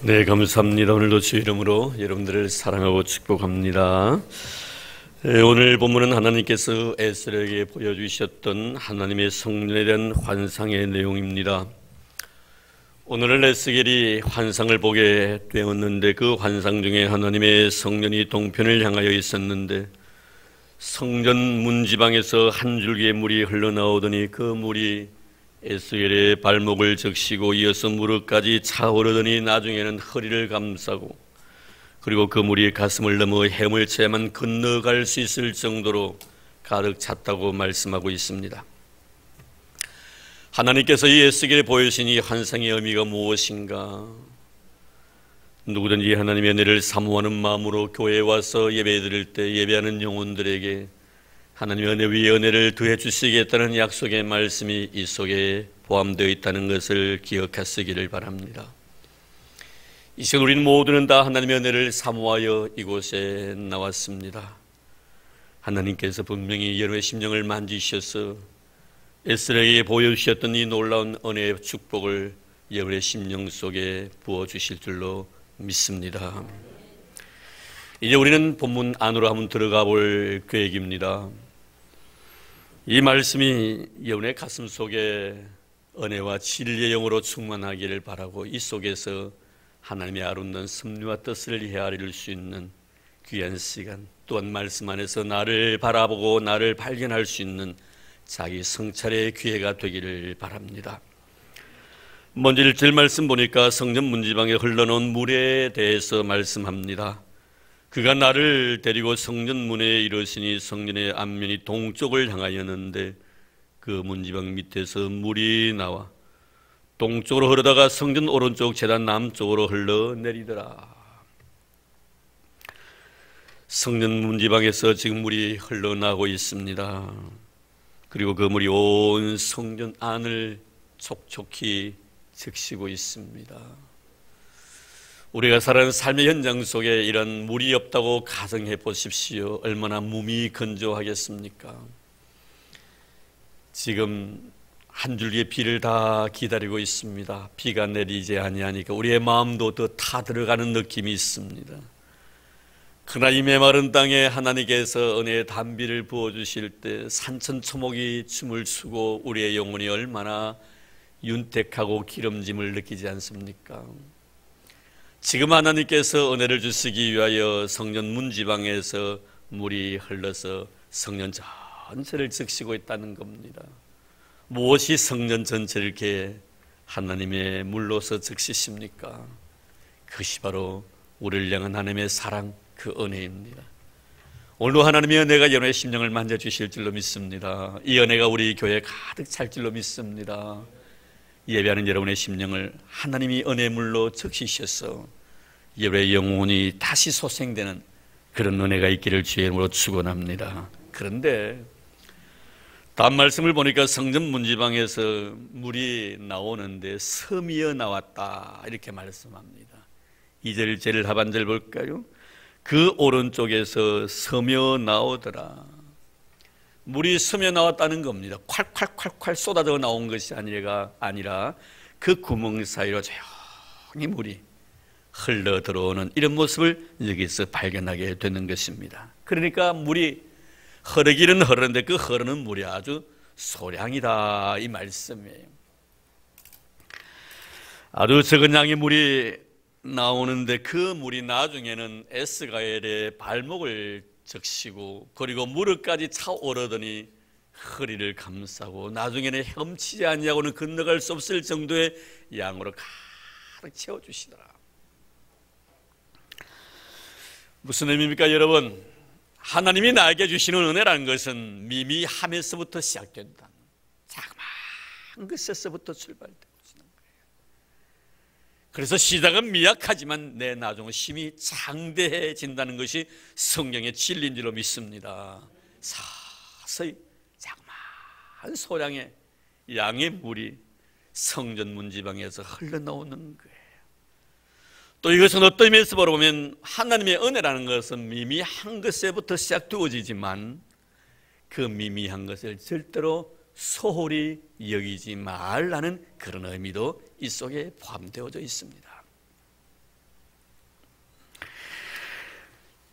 네, 감사합니다. 오늘도 주 이름으로 여러분들을 사랑하고 축복합니다. 오늘 본문은 하나님께서 에스라에게 보여주셨던 하나님의 성년에 대한 환상의 내용입니다. 오늘은 에스겔이 환상을 보게 되었는데 그 환상 중에 하나님의 성년이 동편을 향하여 있었는데 성전 문지방에서 한 줄기의 물이 흘러나오더니 그 물이 에스겔의 발목을 적시고 이어서 무릎까지 차오르더니 나중에는 허리를 감싸고 그리고 그 물이 가슴을 넘어 해물체만 건너갈 수 있을 정도로 가득 찼다고 말씀하고 있습니다. 하나님께서 이 에스겔에 보여주신 이 환상의 의미가 무엇인가? 누구든지 하나님의 은혜를 사모하는 마음으로 교회에 와서 예배 드릴 때 예배하는 영혼들에게 하나님의 은혜 위에 은혜를 더해 주시겠다는 약속의 말씀이 이 속에 포함되어 있다는 것을 기억하시기를 바랍니다. 이 시간 우리는 모두는 다 하나님의 은혜를 사모하여 이곳에 나왔습니다. 하나님께서 분명히 여러분의 심령을 만지셔서 에스라에게 보여주셨던 이 놀라운 은혜의 축복을 여러분의 심령 속에 부어주실 줄로 믿습니다. 이제 우리는 본문 안으로 한번 들어가 볼 계획입니다. 이 말씀이 여러분의 가슴 속에 은혜와 진리의 영으로 충만하기를 바라고 이 속에서 하나님의 아름다운 섭리와 뜻을 헤아릴 수 있는 귀한 시간, 또한 말씀 안에서 나를 바라보고 나를 발견할 수 있는 자기 성찰의 기회가 되기를 바랍니다. 먼저 1절 말씀 보니까 성전 문지방에 흘러놓은 물에 대해서 말씀합니다. 그가 나를 데리고 성전 문에 이르시니 성전의 앞면이 동쪽을 향하였는데 그 문지방 밑에서 물이 나와 동쪽으로 흐르다가 성전 오른쪽 제단 남쪽으로 흘러내리더라. 성전 문지방에서 지금 물이 흘러나오고 있습니다. 그리고 그 물이 온 성전 안을 촉촉히 적시고 있습니다. 우리가 살아가는 삶의 현장 속에 이런 물이 없다고 가정해 보십시오. 얼마나 몸이 건조하겠습니까? 지금 한 줄기의 비를 다 기다리고 있습니다. 비가 내리지 아니하니까 우리의 마음도 더 타들어가는 느낌이 있습니다. 그러나 이 메마른 땅에 하나님께서 은혜의 단비를 부어주실 때 산천초목이 춤을 추고 우리의 영혼이 얼마나 윤택하고 기름짐을 느끼지 않습니까? 지금 하나님께서 은혜를 주시기 위하여 성전 문지방에서 물이 흘러서 성전 전체를 적시고 있다는 겁니다. 무엇이 성전 전체를 이렇게 하나님의 물로서 적시십니까? 그것이 바로 우리를 향한 하나님의 사랑, 그 은혜입니다. 오늘도 하나님의 은혜가 여러분의 심령을 만져주실 줄로 믿습니다. 이 은혜가 우리 교회에 가득 찰 줄로 믿습니다. 예배하는 여러분의 심령을 하나님이 은혜물로 적시셔서 여러분의 영혼이 다시 소생되는 그런 은혜가 있기를 주의 이름으로 축원합니다. 그런데 다음 말씀을 보니까 성전 문지방에서 물이 나오는데 섬이어 나왔다 이렇게 말씀합니다. 2절 제일 하반절 볼까요? 그 오른쪽에서 섬여 나오더라. 물이 섬여 나왔다는 겁니다. 콸콸콸콸 쏟아져 나온 것이 아니라 그 구멍 사이로 조용히 물이 흘러 들어오는 이런 모습을 여기서 발견하게 되는 것입니다. 그러니까 물이 흐르기는 흐르는데 그 흐르는 물이 아주 소량이다 이 말씀이에요. 아주 적은 양의 물이 나오는데 그 물이 나중에는 에스가엘의 발목을 적시고 그리고 무릎까지 차오르더니 허리를 감싸고 나중에는 헤엄치지 아니하고는 건너갈 수 없을 정도의 양으로 가득 채워주시더라. 무슨 의미입니까 여러분? 하나님이 나에게 주시는 은혜라는 것은 미미함에서부터 시작된다. 자그마한 것에서부터 출발되고 있는 거예요. 그래서 시작은 미약하지만 내 나중은 힘이 장대해진다는 것이 성경의 진리인 줄로 믿습니다. 서서히 자그마한 소량의 양의 물이 성전 문지방에서 흘러나오는 거예요. 또 이것은 어떤 의미에서 보면 하나님의 은혜라는 것은 미미한 것에부터 시작되어지지만 그 미미한 것을 절대로 소홀히 여기지 말라는 그런 의미도 이 속에 포함되어져 있습니다.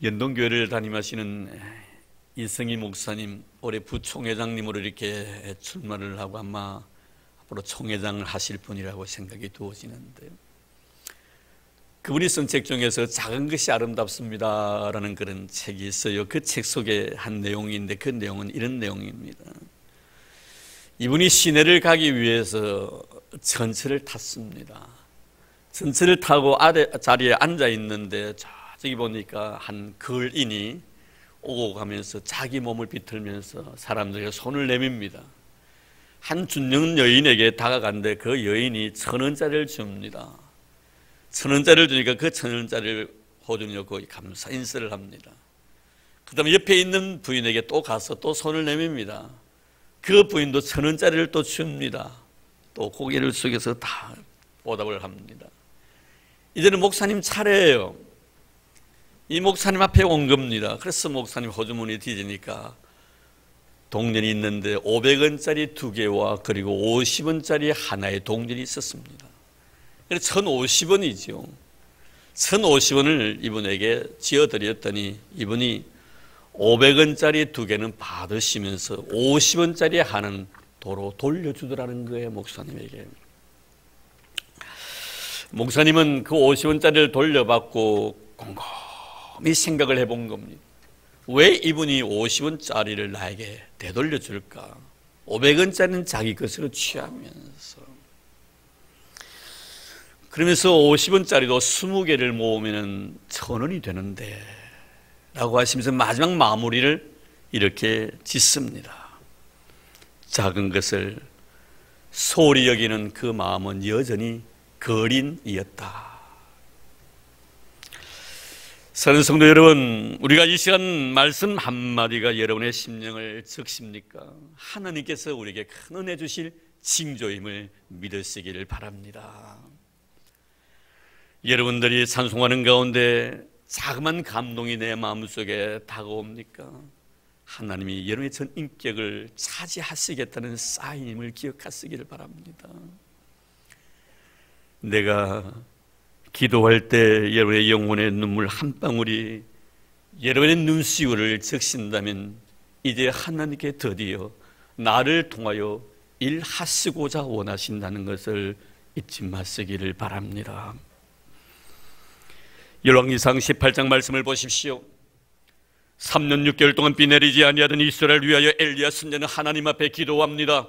연동교회를 담임하시는 이승희 목사님, 올해 부총회장님으로 이렇게 출마를 하고 아마 앞으로 총회장을 하실 분이라고 생각이 되어지는데, 그분이 쓴 책 중에서 작은 것이 아름답습니다 라는 그런 책이 있어요. 그 책 속에 한 내용인데, 그 내용은 이런 내용입니다. 이분이 시내를 가기 위해서 전철을 탔습니다. 전철을 타고 아래 자리에 앉아 있는데 저기 보니까 한 걸인이 오고 가면서 자기 몸을 비틀면서 사람들에게 손을 내밉니다. 한 준영 여인에게 다가갔는데 그 여인이 1,000원짜리를 줍니다. 1,000원짜리를 주니까 그 1,000원짜리를 호준이 놓고 감사 인사를 합니다. 그 다음에 옆에 있는 부인에게 또 가서 또 손을 내밉니다. 그 부인도 1,000원짜리를 또 줍니다. 또 고개를 숙여서 다 보답을 합니다. 이제는 목사님 차례예요. 이 목사님 앞에 온 겁니다. 그래서 목사님 호주머니 뒤지니까 동전이 있는데 500원짜리 2개와 그리고 50원짜리 하나의 동전이 있었습니다. 그래서 1,050원이죠. 1,050원을 이분에게 지어드렸더니 이분이 500원짜리 2개는 받으시면서 50원짜리 하나는 도로 돌려주더라는 거예요, 목사님에게. 목사님은 그 50원짜리를 돌려받고 곰곰이 생각을 해본 겁니다. 왜 이분이 50원짜리를 나에게 되돌려 줄까? 500원짜리는 자기 것으로 취하면서. 그러면서 50원짜리도 20개를 모으면 1,000원이 되는데 라고 하시면서 마지막 마무리를 이렇게 짓습니다. 작은 것을 소홀히 여기는 그 마음은 여전히 거린이었다. 사랑하는 성도 여러분, 우리가 이 시간 말씀 한마디가 여러분의 심령을 적십니까? 하나님께서 우리에게 큰 은혜 주실 징조임을 믿으시기를 바랍니다. 여러분들이 찬송하는 가운데 자그만 감동이 내 마음속에 다가옵니까? 하나님이 여러분의 전 인격을 차지하시겠다는 사인임을 기억하시기를 바랍니다. 내가 기도할 때 여러분의 영혼의 눈물 한 방울이 여러분의 눈시울을 적신다면 이제 하나님께 드디어 나를 통하여 일하시고자 원하신다는 것을 잊지 마시기를 바랍니다. 열왕기상 18장 말씀을 보십시오. 3년 6개월 동안 비 내리지 아니하던 이스라엘을 위하여 엘리야 선지자는 하나님 앞에 기도합니다.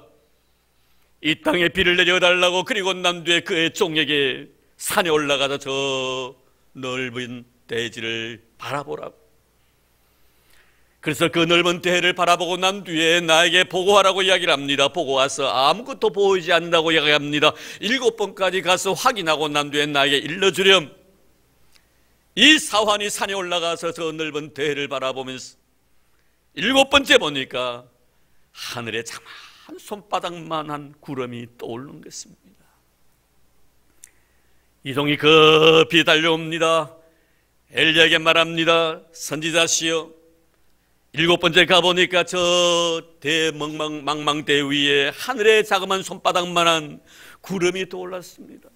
이 땅에 비를 내려달라고. 그리고 난 뒤에 그의 종에게 산에 올라가서 저 넓은 대지를 바라보라고. 그래서 그 넓은 대를 바라보고 난 뒤에 나에게 보고하라고 이야기를 합니다. 보고 와서 아무것도 보이지 않는다고 이야기합니다. 7번까지 가서 확인하고 난 뒤에 나에게 일러주렴. 이 사환이 산에 올라가서 저 넓은 대를 바라보면서 7번째 보니까 하늘에 장한 손바닥만한 구름이 떠오르는 것입니다. 이동이 급히 달려옵니다. 엘리야에게 말합니다. 선지자시여, 7번째 가보니까 저 대망망대 위에 하늘에 자그만 손바닥만한 구름이 떠올랐습니다.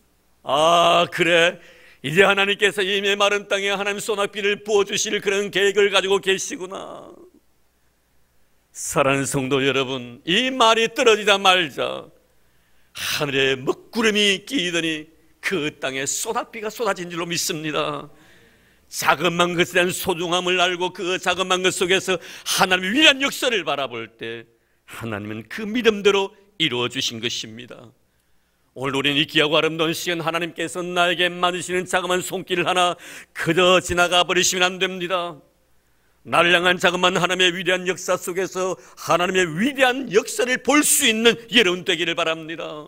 아, 그래, 이제 하나님께서 이 메마른 땅에 하나님 소낙비를 부어주실 그런 계획을 가지고 계시구나. 사랑하는 성도 여러분, 이 말이 떨어지자 말자 하늘에 먹구름이 끼이더니 그 땅에 소낙비가 쏟아진 줄로 믿습니다. 자그만 것에 대한 소중함을 알고 그 자그만 것 속에서 하나님의 위대한 역사를 바라볼 때 하나님은 그 믿음대로 이루어 주신 것입니다. 오늘 우리는 이 귀하고 아름다운 시간, 하나님께서 나에게 만드시는 자그만 손길 하나 그저 지나가 버리시면 안 됩니다. 나를 향한 자그만 하나님의 위대한 역사 속에서 하나님의 위대한 역사를 볼 수 있는 여러분 되기를 바랍니다.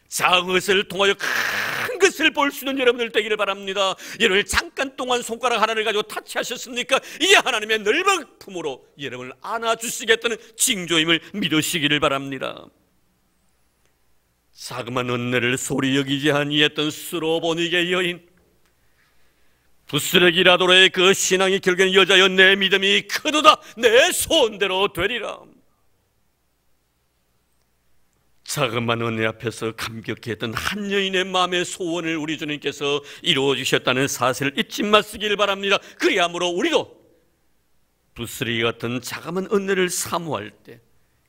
작은 것을 통하여 큰 것을 볼 수 있는 여러분들 되기를 바랍니다. 여러분을 잠깐 동안 손가락 하나를 가지고 타치하셨습니까? 이제 하나님의 넓은 품으로 여러분을 안아주시겠다는 징조임을 믿으시기를 바랍니다. 자그만 은혜를 소리 여기지 아니했던 수로보니게 여인, 부스레기라도로의 그 신앙이 결국엔 여자여 내 믿음이 크도다 내 소원대로 되리라. 자그만 은혜 앞에서 감격했던 한 여인의 마음의 소원을 우리 주님께서 이루어 주셨다는 사실을 잊지 마시길 바랍니다. 그리함으로 우리도 부스러기 같은 자그마한 은혜를 사모할 때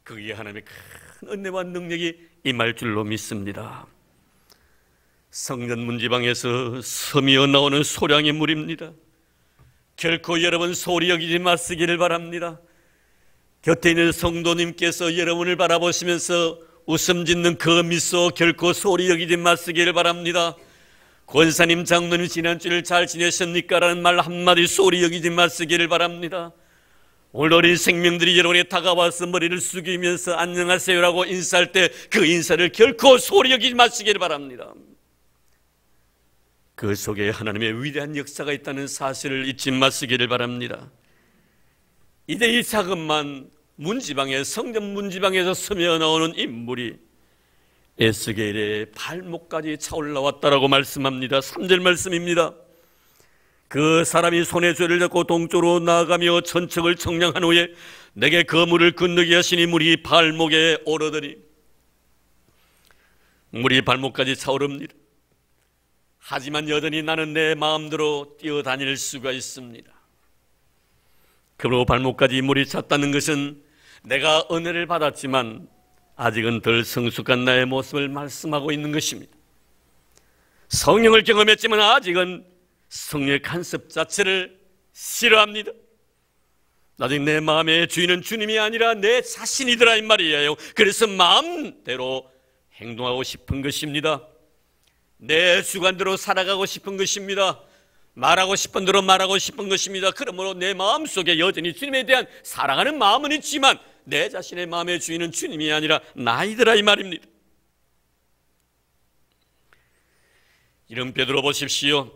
거기에 하나님의 큰 은혜와 능력이 임할 줄로 믿습니다. 성전 문지방에서 스미어 나오는 소량의 물입니다. 결코 여러분 소리 여기지 마시기를 바랍니다. 곁에 있는 성도님께서 여러분을 바라보시면서 웃음 짓는 그 미소 결코 소리 여기지 마시기를 바랍니다. 권사님, 장로님 지난주를 잘 지내셨니까? 라는 말 한마디 소리 여기지 마시기를 바랍니다. 오늘 어린 생명들이 여러분에 다가와서 머리를 숙이면서 안녕하세요라고 인사할 때 그 인사를 결코 소리 여기지 마시기를 바랍니다. 그 속에 하나님의 위대한 역사가 있다는 사실을 잊지 마시기를 바랍니다. 이제 이 자그마한 문지방에, 성전 문지방에서 스며 나오는 인물이 에스겔의 발목까지 차올라왔다라고 말씀합니다. 3절 말씀입니다. 그 사람이 손에 쇠를 잡고 동쪽으로 나아가며 천척을 청량한 후에 내게 그 물을 건너게 하시니 물이 발목에 오르더니, 물이 발목까지 차오릅니다. 하지만 여전히 나는 내 마음대로 뛰어다닐 수가 있습니다. 그리고 발목까지 물이 찼다는 것은 내가 은혜를 받았지만 아직은 덜 성숙한 나의 모습을 말씀하고 있는 것입니다. 성령을 경험했지만 아직은 성령의 간섭 자체를 싫어합니다. 아직 내 마음의 주인은 주님이 아니라 내 자신이더라 이 말이에요. 그래서 마음대로 행동하고 싶은 것입니다. 내 주관대로 살아가고 싶은 것입니다. 말하고 싶은 대로 말하고 싶은 것입니다. 그러므로 내 마음속에 여전히 주님에 대한 사랑하는 마음은 있지만 내 자신의 마음의 주인은 주님이 아니라 나이더라 이 말입니다. 이런 베드로 보십시오.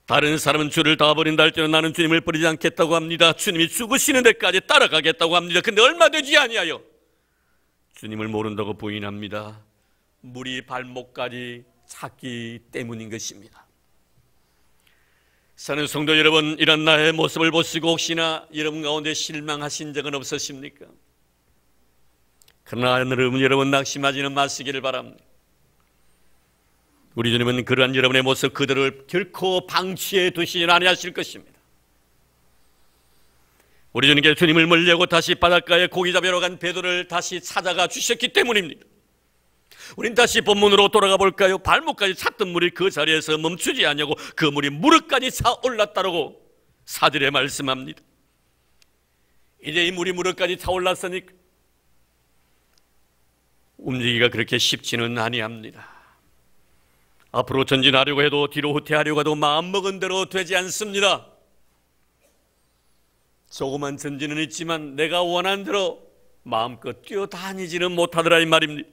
다른 사람은 주를 다 버린다 할지라도 나는 주님을 버리지 않겠다고 합니다. 주님이 죽으시는 데까지 따라가겠다고 합니다. 근데 얼마 되지 아니하여 주님을 모른다고 부인합니다. 물이 발목까지 찼기 때문인 것입니다. 사는 성도 여러분, 이런 나의 모습을 보시고 혹시나 여러분 가운데 실망하신 적은 없으십니까? 그러나 여러분 낙심하지는 마시기를 바랍니다. 우리 주님은 그러한 여러분의 모습 그대로 결코 방치해 두시지 아니하실 것입니다. 우리 주님께 주님을 멀리하고 다시 바닷가에 고기 잡으러 간 베드로를 다시 찾아가 주셨기 때문입니다. 우린 다시 본문으로 돌아가 볼까요? 발목까지 찼던 물이 그 자리에서 멈추지 않냐고 그 물이 무릎까지 차 올랐다라고 4절에 말씀합니다. 이제 이 물이 무릎까지 차 올랐으니까 움직이기가 그렇게 쉽지는 아니합니다. 앞으로 전진하려고 해도 뒤로 후퇴하려고 해도 마음먹은 대로 되지 않습니다. 조그만 전진은 있지만 내가 원하는 대로 마음껏 뛰어다니지는 못하더라 이 말입니다.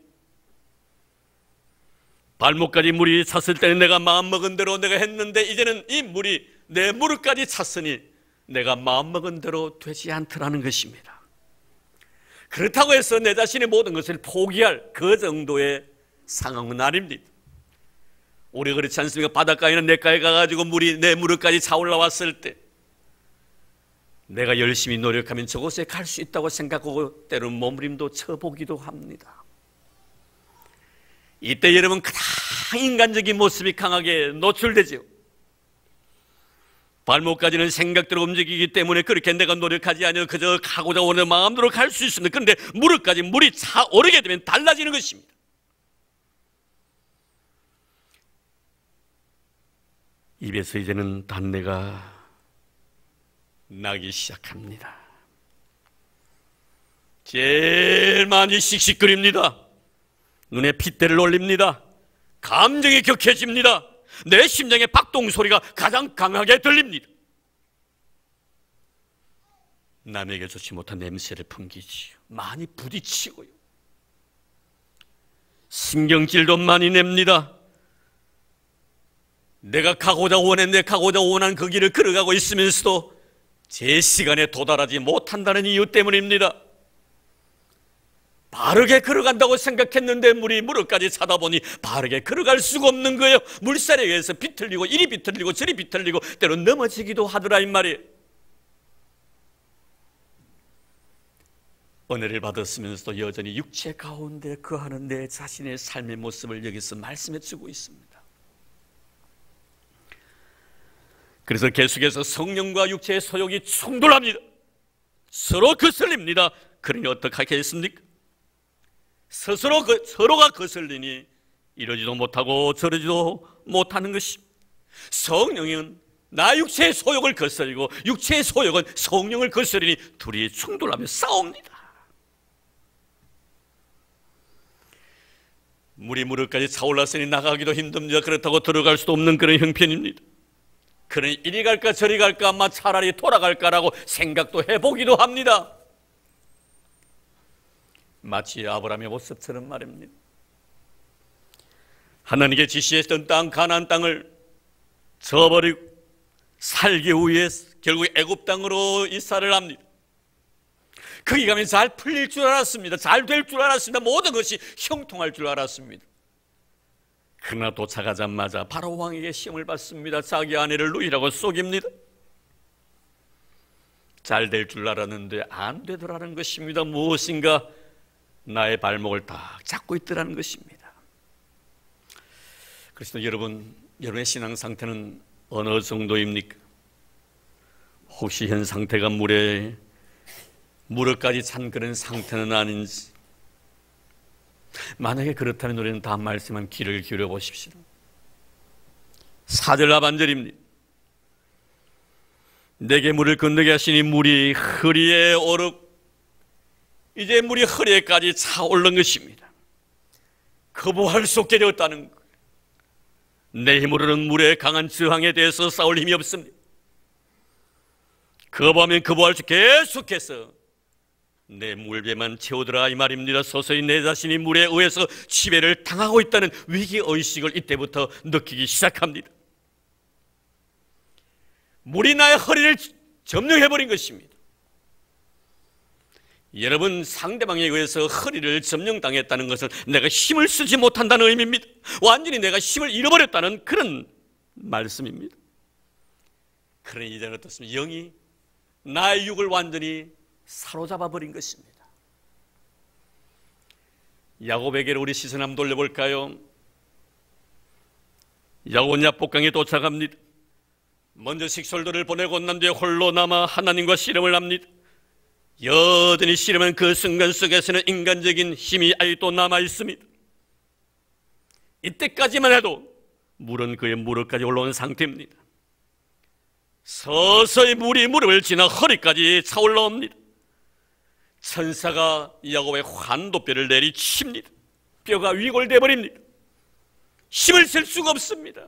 발목까지 물이 찼을 때는 내가 마음먹은 대로 내가 했는데 이제는 이 물이 내 무릎까지 찼으니 내가 마음먹은 대로 되지 않더라는 것입니다. 그렇다고 해서 내 자신의 모든 것을 포기할 그 정도의 상황은 아닙니다. 우리 그렇지 않습니까? 바닷가에는 냇가에 가가지고 물이 내 무릎까지 차올라왔을 때 내가 열심히 노력하면 저곳에 갈 수 있다고 생각하고 때로는 몸부림도 쳐보기도 합니다. 이때 여러분 가장 인간적인 모습이 강하게 노출되죠. 발목까지는 생각대로 움직이기 때문에 그렇게 내가 노력하지 않아도 그저 가고자 오는 마음대로 갈 수 있습니다. 그런데 무릎까지 물이 차오르게 되면 달라지는 것입니다. 입에서 이제는 단내가 나기 시작합니다. 제일 많이 씩씩거립니다. 눈에 핏대를 올립니다. 감정이 격해집니다. 내 심장의 박동 소리가 가장 강하게 들립니다. 남에게 좋지 못한 냄새를 풍기지요. 많이 부딪히고요. 신경질도 많이 냅니다. 내가 가고자 원했는데 가고자 원한 그 길을 걸어가고 있으면서도 제 시간에 도달하지 못한다는 이유 때문입니다. 바르게 걸어간다고 생각했는데 물이 무릎까지 차다 보니 바르게 걸어갈 수가 없는 거예요. 물살에 의해서 비틀리고 이리 비틀리고 저리 비틀리고 때로 넘어지기도 하더라 이 말이에요. 은혜를 받았으면서도 여전히 육체 가운데 거하는 내 자신의 삶의 모습을 여기서 말씀해 주고 있습니다. 그래서 계속해서 성령과 육체의 소욕이 충돌합니다. 서로 거슬립니다. 그러니 어떻게 하겠습니까? 서로가 거슬리니 이러지도 못하고 저러지도 못하는 것입니다. 성령은 나 육체의 소욕을 거스리고 육체의 소욕은 성령을 거스리니 둘이 충돌하며 싸웁니다. 물이 무릎까지 차올랐으니 나가기도 힘듭니다. 그렇다고 들어갈 수도 없는 그런 형편입니다. 그러니 이리 갈까 저리 갈까 아마 차라리 돌아갈까라고 생각도 해보기도 합니다. 마치 아브라함의 모습처럼 말입니다. 하나님께 지시했던 땅 가나안 땅을 저버리고 살기 위해서 결국 애굽 땅으로 이사를 합니다. 거기 가면 잘 풀릴 줄 알았습니다. 잘 될 줄 알았습니다. 모든 것이 형통할 줄 알았습니다. 그러나 도착하자마자 바로 왕에게 시험을 받습니다. 자기 아내를 누이라고 속입니다. 잘 될 줄 알았는데 안 되더라는 것입니다. 무엇인가 나의 발목을 딱 잡고 있더라는 것입니다. 그래서 여러분의 신앙 상태는 어느 정도입니까? 혹시 현 상태가 무릎까지 찬 그런 상태는 아닌지, 만약에 그렇다면 우리는 다음 말씀한 귀를 기울여 보십시오. 4절 하반절입니다. 내게 물을 건너게 하시니 물이 허리에 오르고 이제 물이 허리에까지 차오른 것입니다. 거부할 수 없게 되었다는 거예요. 내 힘으로는 물의 강한 저항에 대해서 싸울 힘이 없습니다. 거부하면 거부할 수 계속해서 내 물배만 채우더라 이 말입니다. 서서히 내 자신이 물에 의해서 지배를 당하고 있다는 위기의식을 이때부터 느끼기 시작합니다. 물이 나의 허리를 점령해버린 것입니다. 여러분, 상대방에 의해서 허리를 점령당했다는 것은 내가 힘을 쓰지 못한다는 의미입니다. 완전히 내가 힘을 잃어버렸다는 그런 말씀입니다. 그러니 이제는 어떻습니까? 영이 나의 육을 완전히 사로잡아 버린 것입니다. 야곱에게로 우리 시선 한번 돌려볼까요? 야곱은 야복강에 도착합니다. 먼저 식솔들을 보내고 난 뒤에 홀로 남아 하나님과 씨름을 합니다. 여전히 씨름한 그 순간 속에서는 인간적인 힘이 아직도 남아 있습니다. 이때까지만 해도 물은 그의 무릎까지 올라온 상태입니다. 서서히 물이 무릎을 지나 허리까지 차올라옵니다. 천사가 야곱의 환도뼈를 내리칩니다. 뼈가 위골돼 버립니다. 힘을 쓸 수가 없습니다.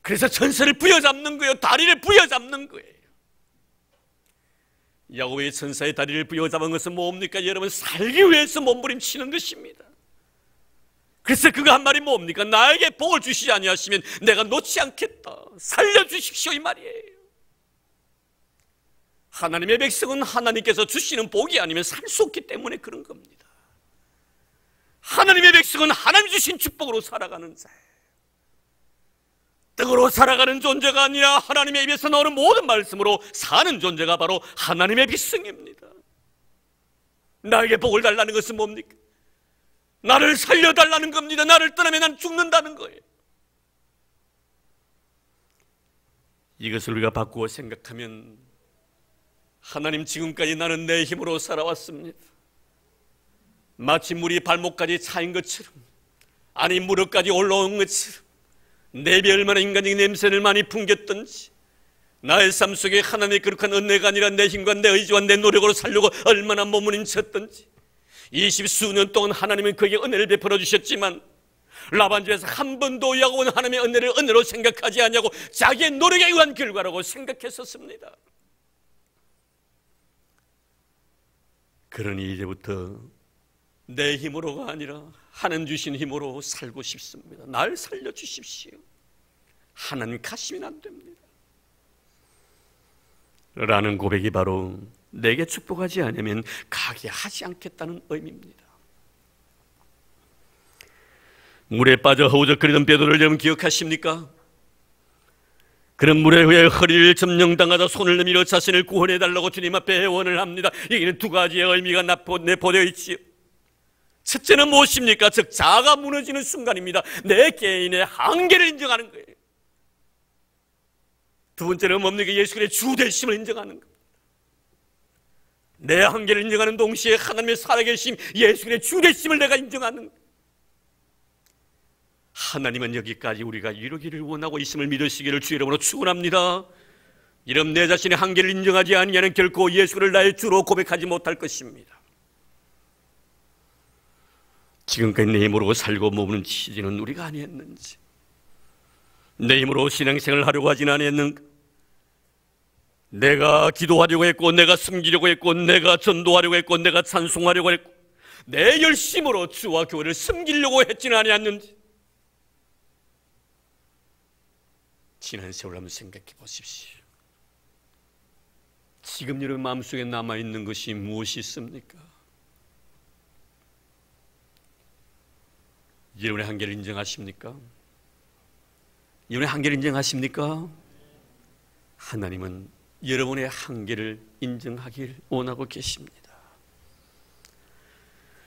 그래서 천사를 부여잡는 거예요. 다리를 부여잡는 거예요. 야곱의 천사의 다리를 부여잡은 것은 뭡니까? 여러분, 살기 위해서 몸부림치는 것입니다. 그래서 그가 한 말이 뭡니까? 나에게 복을 주시지 아니하시면 내가 놓지 않겠다. 살려주십시오 이 말이에요. 하나님의 백성은 하나님께서 주시는 복이 아니면 살 수 없기 때문에 그런 겁니다. 하나님의 백성은 하나님 주신 축복으로 살아가는 자예요. 떡으로 살아가는 존재가 아니라 하나님의 입에서 나오는 모든 말씀으로 사는 존재가 바로 하나님의 백성입니다. 나에게 복을 달라는 것은 뭡니까? 나를 살려달라는 겁니다. 나를 떠나면 난 죽는다는 거예요. 이것을 우리가 바꾸어 생각하면, 하나님, 지금까지 나는 내 힘으로 살아왔습니다. 마치 물이 발목까지 차인 것처럼, 아니 무릎까지 올라온 것처럼, 내비 얼마나 인간적인 냄새를 많이 풍겼던지, 나의 삶 속에 하나님의 거룩한 은혜가 아니라 내 힘과 내 의지와 내 노력으로 살려고 얼마나 몸부림쳤던지, 20수년 동안 하나님은 그에게 은혜를 베풀어 주셨지만 라반 집에서 한 번도 야곱은 하나님의 은혜를 은혜로 생각하지 않냐고 자기의 노력에 의한 결과라고 생각했었습니다. 그러니 이제부터 내 힘으로가 아니라 하나님 주신 힘으로 살고 싶습니다. 날 살려주십시오. 하나님 가시면 안 됩니다. 라는 고백이 바로 내게 축복하지 않으면 가게 하지 않겠다는 의미입니다. 물에 빠져 허우적거리던 베드로를 여러분 기억하십니까? 그런 물에 의해 허리를 점령당하다 손을 내밀어 자신을 구원해달라고 주님 앞에 애원을 합니다. 여기는 두 가지의 의미가 내포되어 있지요. 첫째는 무엇입니까? 즉 자아가 무너지는 순간입니다. 내 개인의 한계를 인정하는 거예요. 두 번째는 뭡니까? 예수 그리스도의 주되심을 인정하는 겁니다. 내 한계를 인정하는 동시에 하나님의 살아계심, 예수의 주되심을 내가 인정하는, 하나님은 여기까지 우리가 이루기를 원하고 있음을 믿으시기를 주의 이름으로 축원합니다. 이런 내 자신의 한계를 인정하지 아니하면 결코 예수를 나의 주로 고백하지 못할 것입니다. 지금까지 내 힘으로 살고 머무는 취지는 우리가 아니었는지, 내 힘으로 신앙생활을 하려고 하지는 아니었는가? 내가 기도하려고 했고, 내가 숨기려고 했고, 내가 전도하려고 했고, 내가 찬송하려고 했고, 내 열심으로 주와 교회를 섬기려고 했지는 아니었는지, 지난 세월 한번 생각해 보십시오. 지금 여러분 마음속에 남아있는 것이 무엇이 있습니까? 여러분의 한계를 인정하십니까? 여러분의 한계를 인정하십니까? 하나님은 여러분의 한계를 인정하길 원하고 계십니다.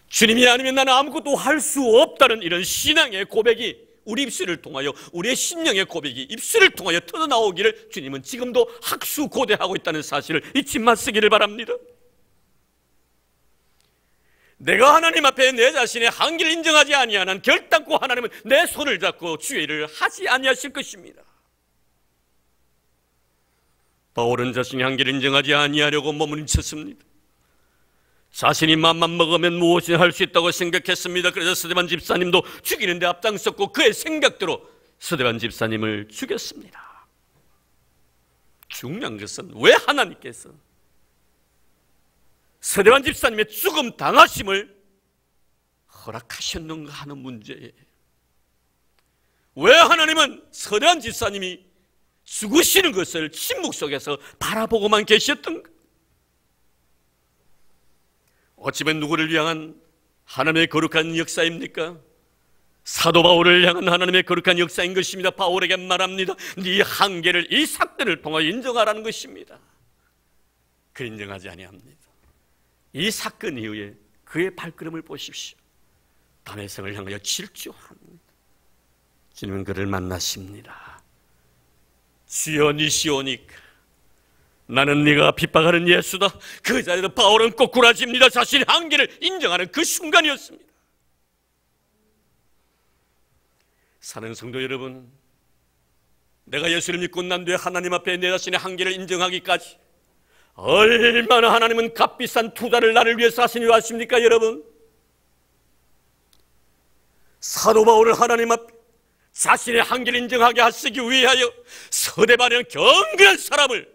주님이 아니면 나는 아무것도 할 수 없다는 이런 신앙의 고백이 우리 입술을 통하여, 우리의 심령의 고백이 입술을 통하여 터져나오기를 주님은 지금도 학수고대하고 있다는 사실을 잊지 마시기를 바랍니다. 내가 하나님 앞에 내 자신의 한계를 인정하지 아니하는 결단코 하나님은 내 손을 잡고 주의 일을 하지 아니하실 것입니다. 바울은 자신의 한계를 인정하지 아니하려고 몸부림쳤습니다. 자신이 맘만 먹으면 무엇이나 할 수 있다고 생각했습니다. 그래서 스데반 집사님도 죽이는 데 앞장섰고 그의 생각대로 스데반 집사님을 죽였습니다. 중요한 것은 왜 하나님께서 스데반 집사님의 죽음 당하심을 허락하셨는가 하는 문제에, 왜 하나님은 스데반 집사님이 죽으시는 것을 침묵 속에서 바라보고만 계셨던가? 어찌면 누구를 향한 하나님의 거룩한 역사입니까? 사도 바울을 향한 하나님의 거룩한 역사인 것입니다. 바울에게 말합니다. 네 한계를 이 사건을 통하여 인정하라는 것입니다. 그 인정하지 아니합니다. 이 사건 이후에 그의 발걸음을 보십시오. 다메섹을 향하여 질주합니다. 주님은 그를 만나십니다. 주여 니시오니까, 나는 네가 핍박하는 예수다. 그 자리에서 바울은 꼬꾸라집니다. 자신의 한계를 인정하는 그 순간이었습니다. 사는 성도 여러분, 내가 예수를 믿고 난 뒤에 하나님 앞에 내 자신의 한계를 인정하기까지 얼마나 하나님은 값비싼 투자를 나를 위해서 하시니 아십니까 여러분? 사도 바울을 하나님 앞에 자신의 한계를 인정하게 하시기 위하여 서대반이라는 경건한 사람을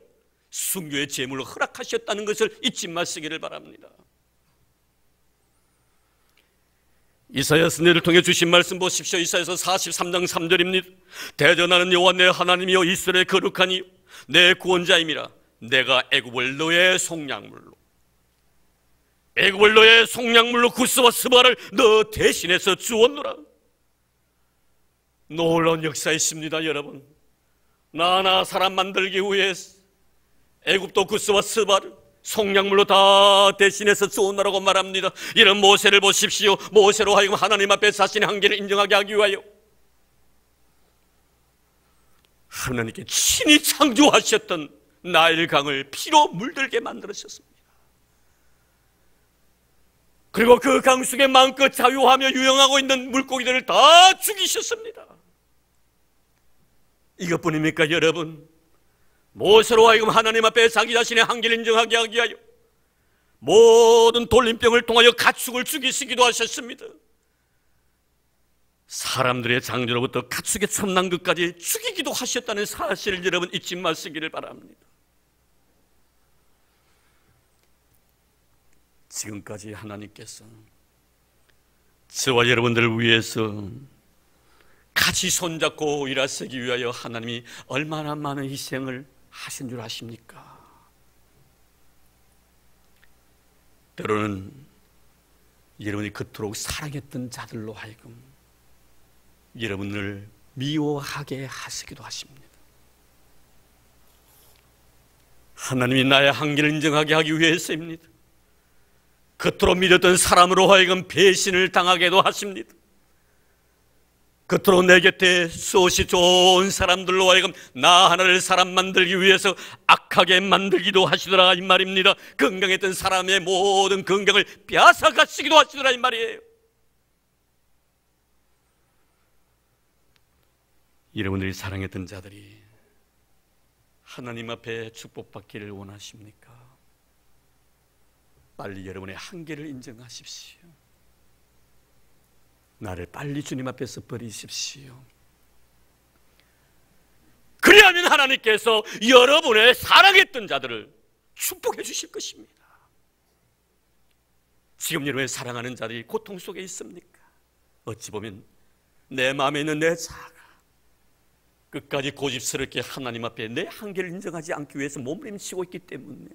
순교의 제물로 허락하셨다는 것을 잊지 마시기를 바랍니다. 이사야서 내를 통해 주신 말씀 보십시오. 이사야서 43장 3절입니다. 대전하는 여호와 내 하나님이여 이스라엘의 거룩하니 내 구원자임이라. 내가 애굽을 너의 속량물로, 애굽을 너의 속량물로 구스와 스바를 너 대신해서 주었노라. 놀라운 역사 있습니다 여러분. 나나 사람 만들기 위해서 애굽도 구스와 스바를 속량물로 다 대신해서 주었노라고 말합니다. 이런 모세를 보십시오. 모세로 하여금 하나님 앞에 자신의 한계를 인정하게 하기 위하여 하나님께 친히 창조하셨던 나일강을 피로 물들게 만들으셨습니다. 그리고 그 강 속에 마음껏 자유하며 유영하고 있는 물고기들을 다 죽이셨습니다. 이것뿐입니까 여러분? 모세로 하여금 하나님 앞에 자기 자신의 한계를 인정하게 하기 위하여 모든 돌림병을 통하여 가축을 죽이시기도 하셨습니다. 사람들의 장조로부터 가축의 첨난 것까지 죽이기도 하셨다는 사실을 여러분 잊지 마시기를 바랍니다. 지금까지 하나님께서 저와 여러분들을 위해서 같이 손잡고 일하시기 위하여 하나님이 얼마나 많은 희생을 하신 줄 아십니까? 때로는 여러분이 그토록 사랑했던 자들로 하여금 여러분을 미워하게 하시기도 하십니다. 하나님이 나의 한계를 인정하게 하기 위해서입니다. 그토록 믿었던 사람으로 하여금 배신을 당하게도 하십니다. 겉으로 내 곁에 수없이 좋은 사람들로 하여금 나 하나를 사람 만들기 위해서 악하게 만들기도 하시더라 이 말입니다. 건강했던 사람의 모든 건강을 빼앗아가시기도 하시더라 이 말이에요. 여러분들이 사랑했던 자들이 하나님 앞에 축복받기를 원하십니까? 빨리 여러분의 한계를 인정하십시오. 나를 빨리 주님 앞에서 버리십시오. 그리하면 하나님께서 여러분의 사랑했던 자들을 축복해 주실 것입니다. 지금 여러분의 사랑하는 자들이 고통 속에 있습니까? 어찌 보면 내 마음에 있는 내 자아가 끝까지 고집스럽게 하나님 앞에 내 한계를 인정하지 않기 위해서 몸부림치고 있기 때문에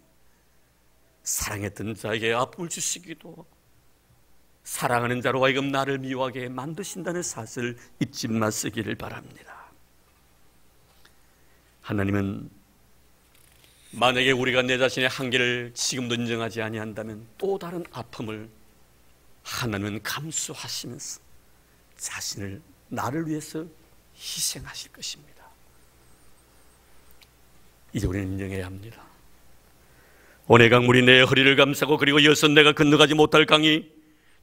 사랑했던 자에게 아픔을 주시기도, 사랑하는 자로 하여금 나를 미워하게 만드신다는 사실을 잊지 마시기를 바랍니다. 하나님은 만약에 우리가 내 자신의 한계를 지금도 인정하지 아니한다면 또 다른 아픔을 하나님은 감수하시면서 자신을 나를 위해서 희생하실 것입니다. 이제 우리는 인정해야 합니다. 오내 강물이 내 허리를 감싸고 그리고 여섯 내가 건너가지 못할 강이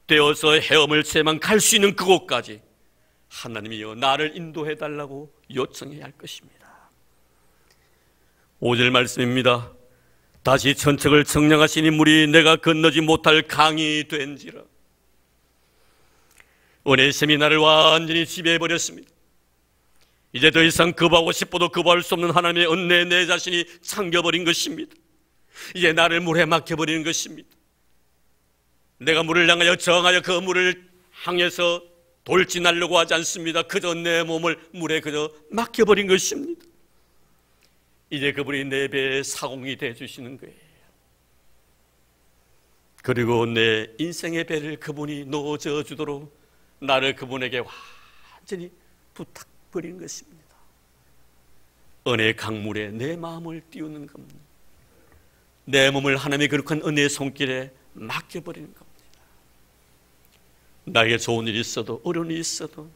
되어서 헤엄을 채만 갈 수 있는 그곳까지 하나님이여 나를 인도해달라고 요청해야 할 것입니다. 5절 말씀입니다. 다시 천척을 청량하신 인물이 내가 건너지 못할 강이 된지라. 오네심이 나를 완전히 지배해버렸습니다. 이제 더 이상 거부하고 싶어도 거부할 수 없는 하나님의 은혜에 내 자신이 잠겨버린 것입니다. 이제 나를 물에 막혀버리는 것입니다. 내가 물을 향하여 정하여 그 물을 향해서 돌진하려고 하지 않습니다. 그저 내 몸을 물에 그저 막혀버린 것입니다. 이제 그분이 내 배에 사공이 되어주시는 거예요. 그리고 내 인생의 배를 그분이 놓아져 주도록 나를 그분에게 완전히 부탁드리는 것입니다. 은혜의 강물에 내 마음을 띄우는 겁니다. 내 몸을 하나님의 거룩한 은혜의 손길에 맡겨버리는 겁니다. 나에게 좋은 일이 있어도 어려운 일이 있어도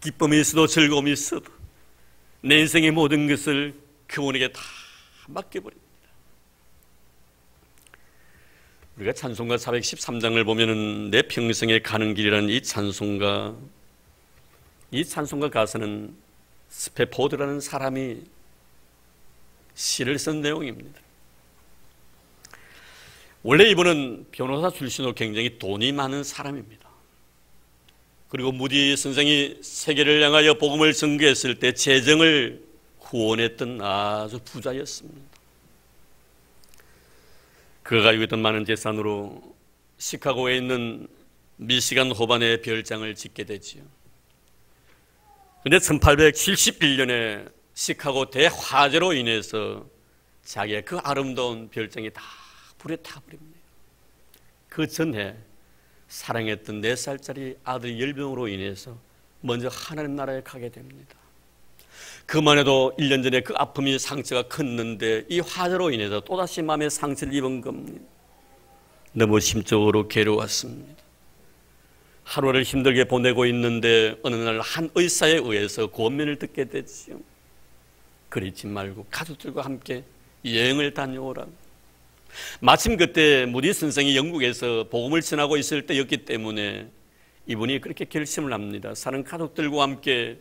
기쁨이 있어도 즐거움이 있어도 내 인생의 모든 것을 그분에게 다 맡겨버립니다. 우리가 찬송가 413장을 보면은 내 평생에 가는 길이라는 이 찬송가 가사는 스페포드라는 사람이 시를 쓴 내용입니다. 원래 이분은 변호사 출신으로 굉장히 돈이 많은 사람입니다. 그리고 무디 선생이 세계를 향하여 복음을 전개했을 때 재정을 후원했던 아주 부자였습니다. 그가 가지고 있던 많은 재산으로 시카고에 있는 미시간 호반에 별장을 짓게 되지요. 그런데 1871년에 시카고 대화재로 인해서 자기의 그 아름다운 별장이 다 불에 타버립니다. 그 전에 사랑했던 4살짜리 아들이 열병으로 인해서 먼저 하나님 나라에 가게 됩니다. 그만 해도 1년 전에 그 아픔이 상처가 컸는데 이 화재로 인해서 또다시 마음의 상처를 입은 겁니다. 너무 심적으로 괴로웠습니다. 하루를 힘들게 보내고 있는데 어느 날 한 의사에 의해서 권면을 듣게 됐지요. 그러지 말고 가족들과 함께 여행을 다녀오라고. 마침 그때 무디 선생이 영국에서 복음을 전하고 있을 때였기 때문에 이분이 그렇게 결심을 합니다. 사는 가족들과 함께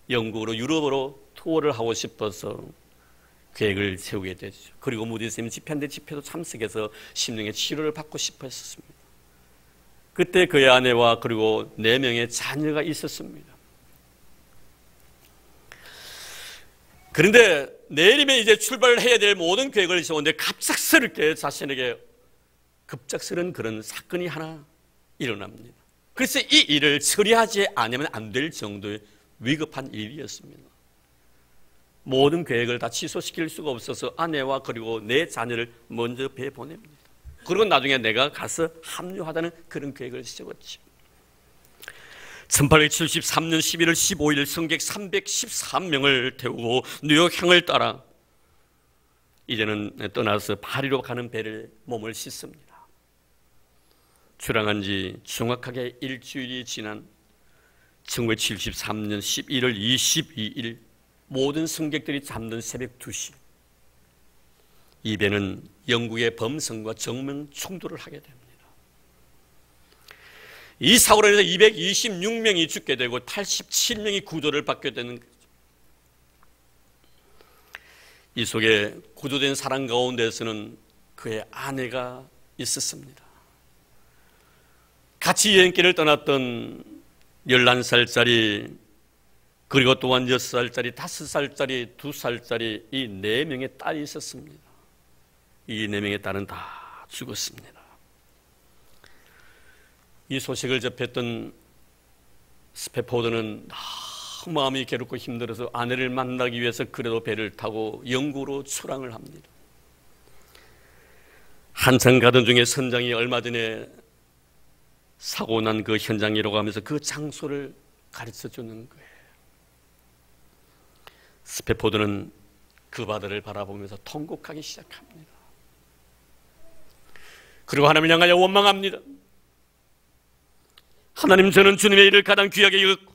영국으로 유럽으로 투어를 하고 싶어서 계획을 세우게 되죠. 그리고 무디 선생님 집회인데 집회도 참석해서 심령의 치료를 받고 싶어 했었습니다. 그때 그의 아내와 그리고 4명의 자녀가 있었습니다. 그런데 내일이면 이제 출발을 해야 될 모든 계획을 세웠는데 갑작스럽게 자신에게 급작스러운 그런 사건이 하나 일어납니다. 그래서 이 일을 처리하지 않으면 안 될 정도의 위급한 일이었습니다. 모든 계획을 다 취소시킬 수가 없어서 아내와 그리고 4 자녀를 먼저 배에 보냅니다. 그리고 나중에 내가 가서 합류하다는 그런 계획을 세웠죠. 1873년 11월 15일 승객 313명을 태우고 뉴욕항을 따라 이제는 떠나서 파리로 가는 배를 몸을 씻습니다. 출항한 지 정확하게 일주일이 지난 1973년 11월 22일 모든 승객들이 잠든 새벽 2시, 이 배는 영국의 범선과 정면 충돌을 하게 됩니다. 이 사고로 인해서 226명이 죽게 되고 87명이 구조를 받게 되는 거죠. 이 속에 구조된 사람 가운데서는 그의 아내가 있었습니다. 같이 여행길을 떠났던 11살짜리, 그리고 또한 6살짜리, 5살짜리, 2살짜리 이 4명의 딸이 있었습니다. 이 4명의 딸은 다 죽었습니다. 이 소식을 접했던 스패포드는 너무 마음이 괴롭고 힘들어서 아내를 만나기 위해서 그래도 배를 타고 영국으로 출항을 합니다. 한참 가던 중에 선장이 얼마 전에 사고 난 그 현장이라고 하면서 그 장소를 가르쳐 주는 거예요. 스패포드는 그 바다를 바라보면서 통곡하기 시작합니다. 그리고 하나님을 향하여 원망합니다. 하나님, 저는 주님의 일을 가장 귀하게 여겼고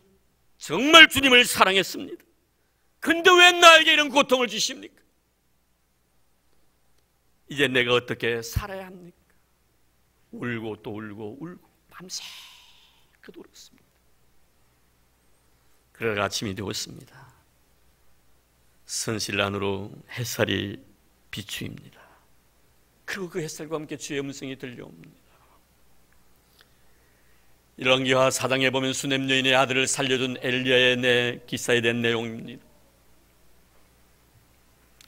정말 주님을 사랑했습니다. 근데 왜 나에게 이런 고통을 주십니까? 이제 내가 어떻게 살아야 합니까? 울고 또 울고 울고 밤새껏 울었습니다. 그러다가 아침이 되었습니다. 선실 안으로 햇살이 비추입니다. 그리고 그 햇살과 함께 주의 음성이 들려옵니다. 열왕기하 4장에 보면 수넴 여인의 아들을 살려준 엘리야의 기사에 대한 내용입니다.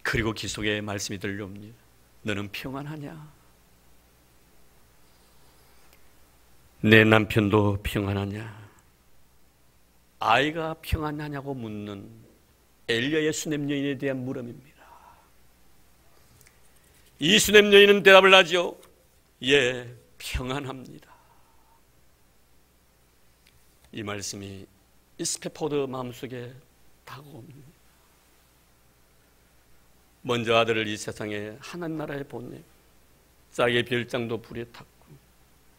그리고 기속의 말씀이 들려옵니다. 너는 평안하냐? 내 남편도 평안하냐? 아이가 평안하냐고 묻는 엘리야의 수넴 여인에 대한 물음입니다. 이 수넴 여인은 대답을 하죠. 예, 평안합니다. 이 말씀이 스패포드 마음속에 다가옵니다. 먼저 아들을 이 세상에 하나님 나라에 보내 짝의 별장도 불에 탔고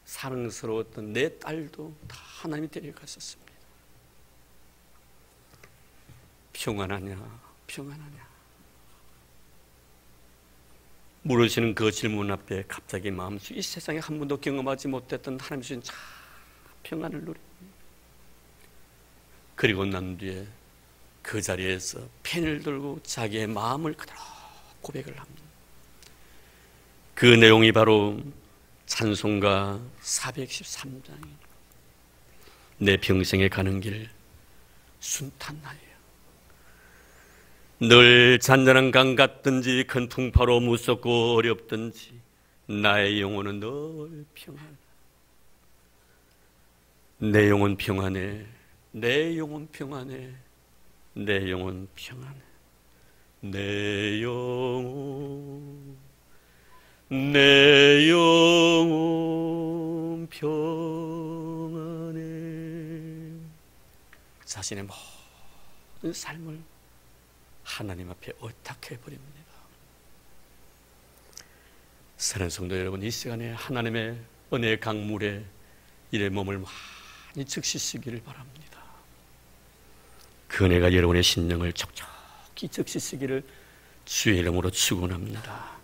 사랑스러웠던 내 딸도 다 하나님이 데려갔었습니다. 평안하냐? 평안하냐? 물으시는 그 질문 앞에 갑자기 마음속에 이 세상에 한 번도 경험하지 못했던 하나님 주신 참 평안을 누립니다. 그리고 난 뒤에 그 자리에서 펜을 들고 자기의 마음을 그대로 고백을 합니다. 그 내용이 바로 찬송가 413장입니다. 내 평생에 가는 길 순탄하여 늘 잔잔한 강 같든지 큰 풍파로 무섭고 어렵든지 나의 영혼은 늘 평안하다. 내 영혼 평안해. 내 영혼 평안해. 내 영혼 평안해. 내 영혼 평안해. 자신의 모든 삶을 하나님 앞에 의탁해버립니다. 사랑하는 성도 여러분, 이 시간에 하나님의 은혜의 강물에 이래 몸을 많이 적시시기를 바랍니다. 그 은혜가 여러분의 심령을 촉촉히 적시시기를 주의 이름으로 축원합니다.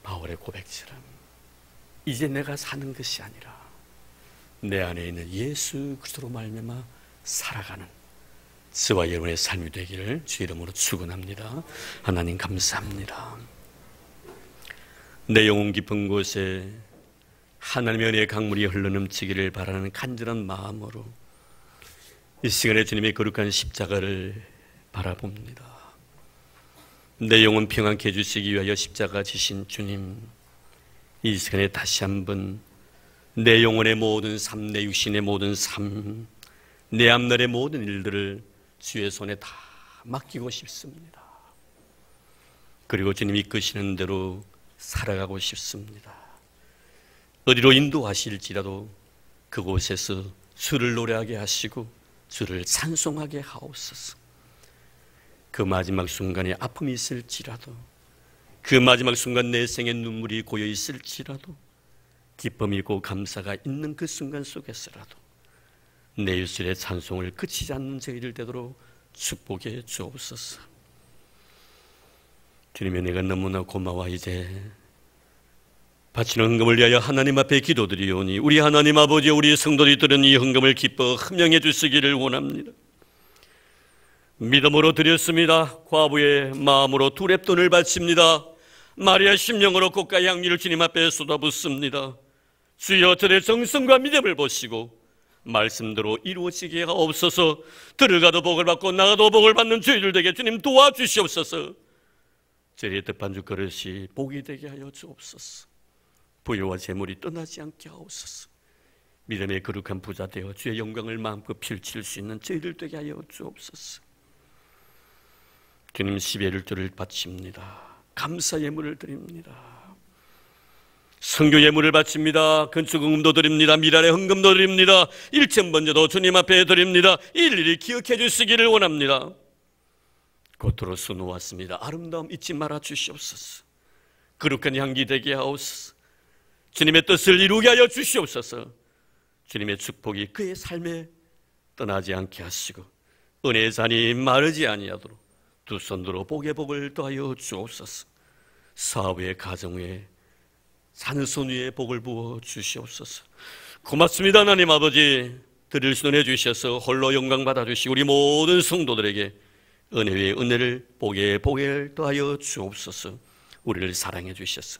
바울의 고백처럼 이제 내가 사는 것이 아니라 내 안에 있는 예수 그리스도로 말미암아 살아가는 저와 여러분의 삶이 되기를 주의 이름으로 축원합니다. 하나님 감사합니다. 내 영혼 깊은 곳에 하나님의 은혜의 강물이 흘러넘치기를 바라는 간절한 마음으로 이 시간에 주님의 거룩한 십자가를 바라봅니다. 내 영혼 평안케 해주시기 위하여 십자가 지신 주님, 이 시간에 다시 한번 내 영혼의 모든 삶, 내 육신의 모든 삶, 내 앞날의 모든 일들을 주의 손에 다 맡기고 싶습니다. 그리고 주님 이끄시는 대로 살아가고 싶습니다. 어디로 인도하실지라도 그곳에서 주를 노래하게 하시고 주를 찬송하게 하옵소서. 그 마지막 순간에 아픔이 있을지라도, 그 마지막 순간 내 생에 눈물이 고여 있을지라도, 기쁨이고 감사가 있는 그 순간 속에서라도 내 입술의 찬송을 그치지 않는 저희들 되도록 축복해 주옵소서. 주님의 내가 너무나 고마워. 이제 바치는 헌금을 위하여 하나님 앞에 기도드리오니 우리 하나님 아버지, 우리 성도들이 들은 이 헌금을 기뻐 흠양해 주시기를 원합니다. 믿음으로 드렸습니다. 과부의 마음으로 두 랩돈을 바칩니다. 마리아 심령으로 꽃과 향기를 주님 앞에 쏟아붓습니다. 주여, 저의 정성과 믿음을 보시고 말씀대로 이루어지게 하옵소서. 들어가도 복을 받고 나가도 복을 받는 저희들 되게 주님 도와주시옵소서. 저희의 떡반죽 그릇이 복이 되게 하여 주옵소서. 부여와 재물이 떠나지 않게 하옵소서. 믿음의 거룩한 부자 되어 주의 영광을 마음껏 펼칠 수 있는 저희들 되게 하여 주옵소서. 주님, 11조를 바칩니다. 감사 예물을 드립니다. 선교 예물을 바칩니다. 건축 헌금도 드립니다. 미랄의 헌금도 드립니다. 일천번제도 주님 앞에 드립니다. 일일이 기억해 주시기를 원합니다. 겉으로 수놓았습니다. 아름다움 잊지 말아 주시옵소서. 거룩한 향기 되게 하옵소서. 주님의 뜻을 이루게 하여 주시옵소서. 주님의 축복이 그의 삶에 떠나지 않게 하시고 은혜의 잔이 마르지 아니하도록 두 손으로 복의 복을 더하여 주옵소서. 사업의 가정에 산손 위에 복을 부어 주시옵소서. 고맙습니다. 하나님 아버지, 드릴 수 은혜 주셔서 홀로 영광 받아주시고 우리 모든 성도들에게 은혜 위에 은혜를, 복에 복을 더하여 주옵소서. 우리를 사랑해 주셔서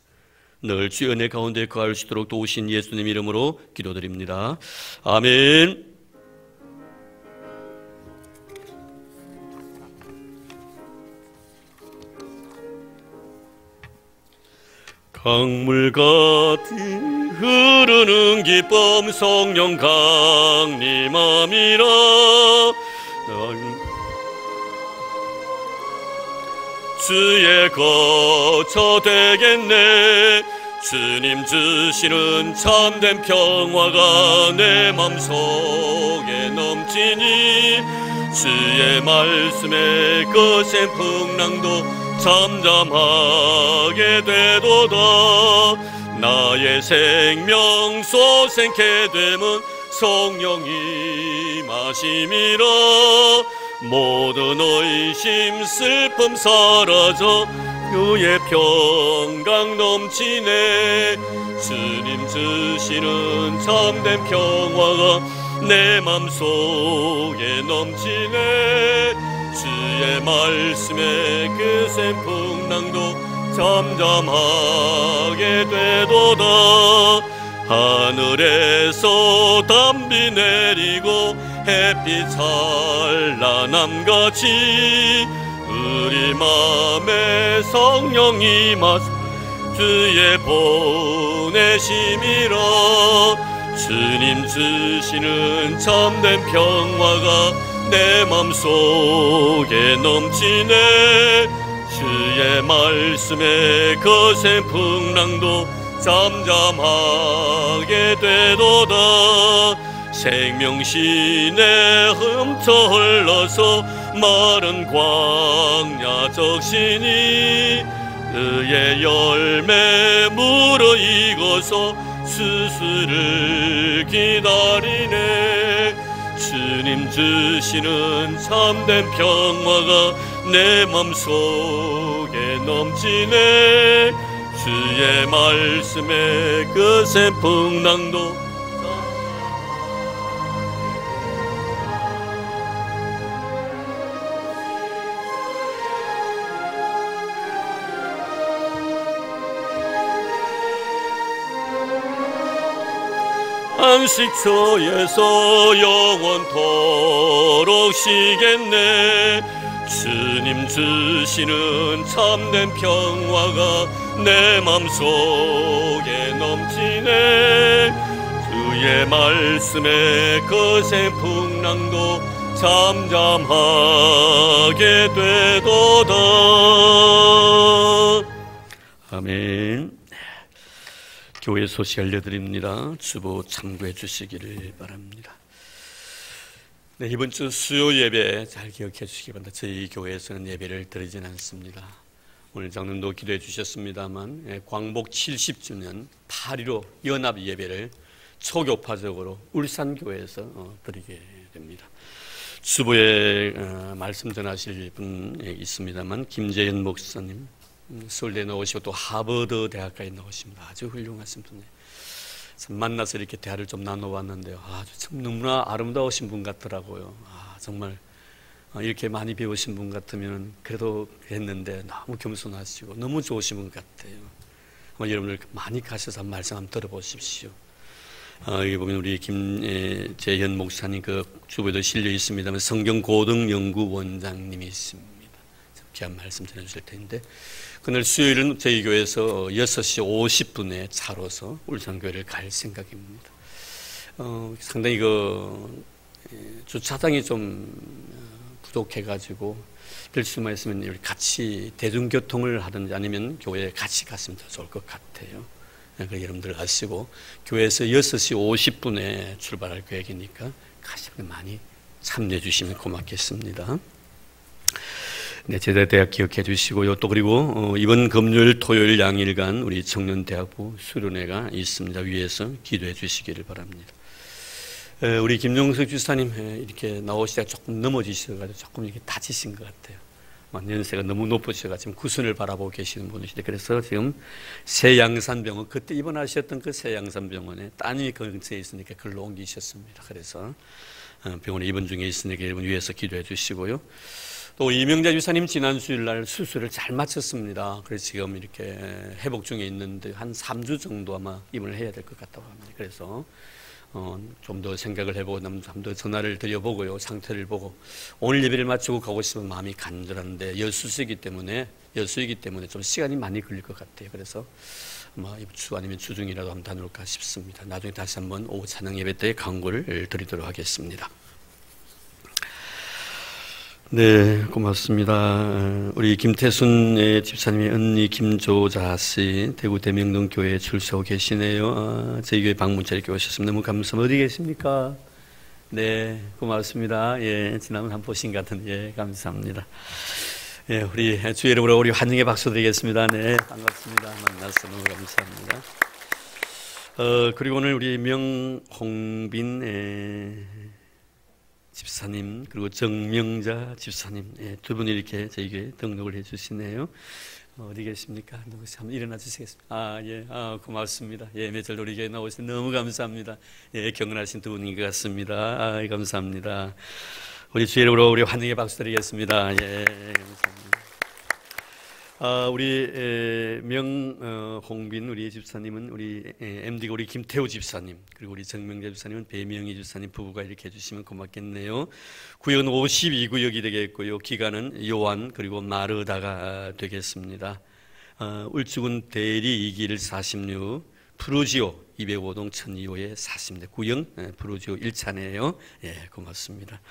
늘 주의 은혜 가운데 거할 수 있도록 도우신 예수님 이름으로 기도드립니다. 아멘. 강물 같은 흐르는 기쁨 성령 강림함이라. 주의 거처 되겠네. 주님 주시는 참된 평화가 내 맘속에 넘치니 주의 말씀에 거센 풍랑도 잠잠하게 되도다. 나의 생명 솟생케 됨은 성령이 마심이라. 모든 의심 슬픔 사라져 주의 평강 넘치네. 주님 주시는 참된 평화가 내 맘속에 넘치네. 주의 말씀에 그센 풍랑도 잠잠하게 되도다. 하늘에서 담비 내리고 햇빛 찬란함같이 우리 맘에 성령이 마시 주의 보내심이라. 주님 주시는 참된 평화가 내 맘속에 넘치네. 주의 말씀에 거센 풍랑도 잠잠하게 되도다. 생명신에 흠쳐 흘러서 마른 광야 적시니 그의 열매 무르익어서 수술을 기다리네. 주님 주시는 참된 평화가 내 맘속에 넘치네. 주의 말씀에 거센 풍랑도 안식처에서 영원토록 쉬겠네. 주님 주시는 참된 평화가 내 맘속에 넘치네. 주의 말씀에 거센 풍랑도 잠잠하게 되도다. 아멘. 교회 소식 알려드립니다. 주보 참고해 주시기를 바랍니다. 네, 이번 주 수요 예배 잘 기억해 주시기 바랍니다. 저희 교회에서는 예배를 드리진 않습니다. 오늘 장로님도 기도해 주셨습니다만 광복 70주년 8.15 연합 예배를 초교파적으로 울산교회에서 드리게 됩니다. 주보에 말씀 전하실 분 있습니다만 김재현 목사님, 서울대 나오시고 또 하버드 대학까지 나오십니다. 아주 훌륭하신 분이에요. 참 만나서 이렇게 대화를 좀 나눠봤는데요, 아주 참 너무나 아름다우신 분 같더라고요. 정말 이렇게 많이 배우신 분 같으면 그래도 했는데 너무 겸손하시고 너무 좋으신 분 같아요. 여러분들 많이 가셔서 말씀 한번 들어보십시오. 여기 보면 우리 김재현 목사님 그 주보에도 실려 있습니다만 성경고등연구원장님이 있습니다. 귀한 말씀 전해주실 텐데, 그날 수요일은 저희 교회에서 6시 50분에 차로서 울산교회를 갈 생각입니다. 상당히 주차장이 좀 부족해가지고 될 수만 있으면 우리 같이 대중교통을 하든지 아니면 교회에 같이 갔으면 더 좋을 것 같아요. 그래서 여러분들 아시고 교회에서 6시 50분에 출발할 계획이니까 가시면 많이 참여해 주시면 고맙겠습니다. 네, 제자대학 기억해 주시고요. 또 그리고 이번 금요일, 토요일 양일간 우리 청년대학부 수련회가 있습니다. 위에서 기도해 주시기를 바랍니다. 우리 김용석 주사님 이렇게 나오시다가 조금 넘어지셔가지고 조금 이렇게 다치신 것 같아요. 연세가 너무 높으셔가지고 구순을 바라보고 계시는 분이시데, 그래서 지금 새양산병원, 그때 입원하셨던 그 새양산병원에 따님이 근처에 있으니까 글로 옮기셨습니다. 그래서 병원에 입원 중에 있으니까 여러분 위에서 기도해 주시고요. 또 이명자 유사님 지난 수요일날 수술을 잘 마쳤습니다. 그래서 지금 이렇게 회복 중에 있는데 한 3주 정도 아마 입원을 해야 될 것 같다고 합니다. 그래서 좀 더 생각을 해보고 좀 더 전화를 드려보고요, 상태를 보고 오늘 예배를 마치고 가고 싶으면 마음이 간절한데 여수이기 때문에 좀 시간이 많이 걸릴 것 같아요. 그래서 아마 이번 주 아니면 주중이라도 한번 다녀올까 싶습니다. 나중에 다시 한번 오후 찬양 예배 때 강구를 드리도록 하겠습니다. 네, 고맙습니다. 우리 김태순 집사님의 언니 김조자 씨, 대구 대명동 교회에 출석하고 계시네요. 저희 교회 방문차 이렇게 오셨습니다. 너무 감사합니다. 어디 계십니까? 네, 고맙습니다. 예, 지난번 한 번 보신 것 같은데, 예, 감사합니다. 예, 우리 주 이름으로 우리 환영의 박수 드리겠습니다. 네, 반갑습니다. 만나서 너무 감사합니다. 그리고 오늘 우리 명홍빈 집사님, 그리고 정명자 집사님, 두 분이 이렇게 저에게 등록을 해 주시네요. 어디 계십니까? 누구시 한번 일어나 주시겠습니까? 예, 고맙습니다. 예, 며칠 우리 교회 나오셔서 너무 감사합니다. 예, 경건하신 두 분인 것 같습니다. 감사합니다. 우리 주의 이름으로 우리 환영의 박수 드리겠습니다. 예, 감사합니다. 우리 명홍빈 우리 집사님은 우리 MD가 우리 김태우 집사님, 그리고 우리 정명재 집사님은 배명희 집사님 부부가 이렇게 해주시면 고맙겠네요. 구역은 52구역이 되겠고요. 기간은 요한 그리고 마르다가 되겠습니다. 울주군 대리 2길 46, 푸르지오 205동 1002호에 40대 구역 푸르지오 1차네요. 예, 고맙습니다.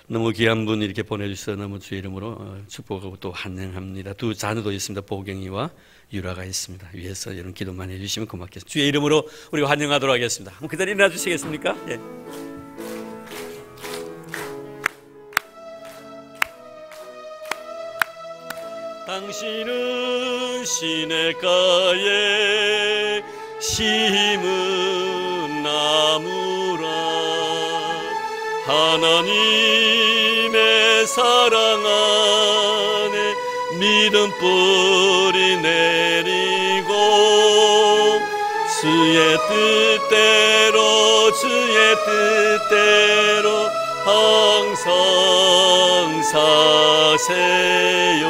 너무 귀한 분 이렇게 보내주셔서 너무 주의 이름으로 축복하고 또 환영합니다. 두 자녀도 있습니다. 보경이와 유라가 있습니다. 위에서 이런 기도만 해주시면 고맙겠습니다. 주의 이름으로 우리 환영하도록 하겠습니다. 한번 그대로 일어나 주시겠습니까? 예. 당신은 시냇가에 심은 나무라, 하나님의 사랑 안에 믿음 뿌리 내리고 주의 뜻대로 항상 사세요.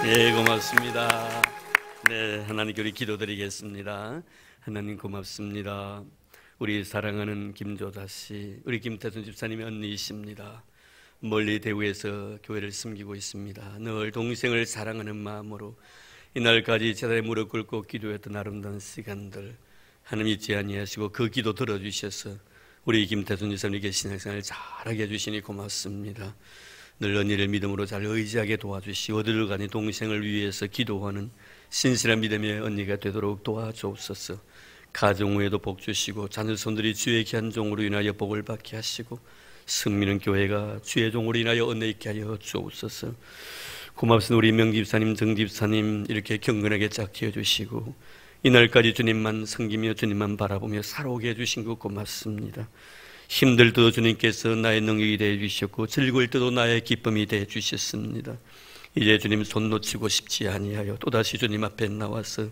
네, 고맙습니다. 네, 하나님께 우리 기도드리겠습니다. 하나님 고맙습니다. 우리 사랑하는 김조자 씨, 우리 김태순 집사님의 언니이십니다. 멀리 대구에서 교회를 섬기고 있습니다. 늘 동생을 사랑하는 마음으로 이날까지 제자리에 무릎 꿇고 기도했던 아름다운 시간들 하나님 잊지 아니하시고 그 기도 들어주셔서 우리 김태순 집사님에게 신앙생활을 잘하게 해주시니 고맙습니다. 늘 언니를 믿음으로 잘 의지하게 도와주시고 어디를 가니 동생을 위해서 기도하는 신실한 믿음의 언니가 되도록 도와주옵소서. 가정 후에도 복 주시고 자녀손들이 주의 귀한 종으로 인하여 복을 받게 하시고 승리는 교회가 주의 종으로 인하여 은혜 있게 하여 주옵소서. 고맙습니다. 우리 명집사님, 정집사님 이렇게 경건하게 짝지어 주시고 이날까지 주님만 섬기며 주님만 바라보며 살아오게 해주신 것 고맙습니다. 힘들 때도 주님께서 나의 능력이 되어 주셨고 즐거울 때도 나의 기쁨이 되어 주셨습니다. 이제 주님 손 놓치고 싶지 아니하여 또다시 주님 앞에 나와서